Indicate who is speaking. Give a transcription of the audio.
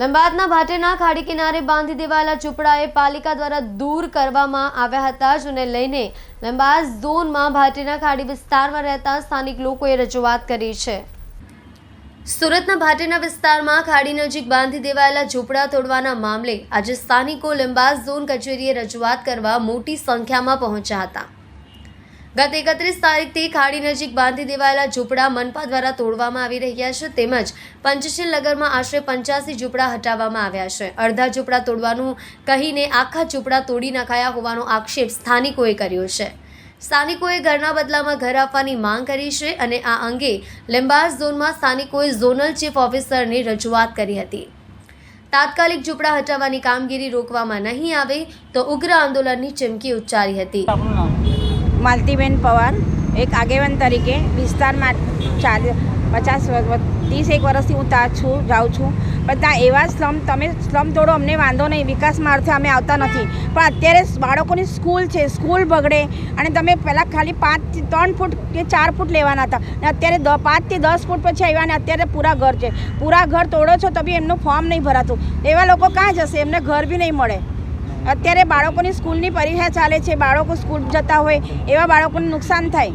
Speaker 1: લંબાદના ભાટેના ખાડી કિનારે બાંધી દેવાયેલા ઝૂંપડાએ પાલિકા દ્વારા દૂર કરવામાં આવ્યા હતા, જેને લઈને લંબાદ ઝોનમાં ભાટેના ખાડી વિસ્તારમાં રહેતા સ્થાનિક લોકોએ રજૂઆત કરી છે। સુરતના ભાટેના વિસ્તારમાં ખાડી નજીક બાંધી દેવાયેલા ઝૂંપડા તોડવાના મામલે આજે સ્થાનિકો લંબાદ ઝોન કચેરીએ રજૂઆત કરવા મોટી સંખ્યામાં પહોંચ્યા હતા। ગત 31 તારીખથી ખાડી નજીક બાંધી દેવાયેલા ઝૂંપડા મનપા દ્વારા તોડવામાં આવી રહ્યા છે, તેમજ પંચશીલ નગરમાં આશરે 85 ઝૂંપડા હટાવવામાં આવ્યા છે। અડધા ઝૂંપડા તોડવાનું કહીને આખા ઝૂંપડા તોડી નખાયા હોવાનો આક્ષેપ સ્થાનિકોએ કર્યો છે। સ્થાનિકોએ ઘરના બદલામાં ઘર આપવાની માંગ કરી છે અને આ અંગે લંબાદ ઝોનમાં સ્થાનિકોએ ઝોનલ ચીફ ઓફિસરને રજૂઆત કરી હતી। તાત્કાલિક ઝૂંપડા હટાવવાની કામગીરી રોકવામાં નહીં આવે તો ઉગ્ર આંદોલનની ચીમકી ઉચ્ચારી હતી।
Speaker 2: માલતીબેન પવાર એક આગેવાન તરીકે વિસ્તારમાં 30 વર્ષથી હું ત્યાં જાઉં છું, પણ ત્યાં એવા સ્લમ તોડો, અમને વાંધો નહીં, વિકાસમાં અર્થે અમે આવતા નથી, પણ અત્યારે બાળકોની સ્કૂલ છે, સ્કૂલ બગડે અને તમે પહેલાં ખાલી 3 ફૂટ કે 4 ફૂટ લેવાના હતા અને અત્યારે 5 થી 10 ફૂટ પછી આવ્યા અને અત્યારે પૂરા ઘર છે, પૂરા ઘર તોડો છો તો બી એમનું ફોર્મ નહીં ભરાતું। એવા લોકો ક્યાં જશે? એમને ઘર બી નહીં મળે। અત્યારે બાળકોની સ્કૂલની પરીક્ષા ચાલે છે, બાળકો સ્કૂલ જતા હોય એવા બાળકોને નુકસાન થાય।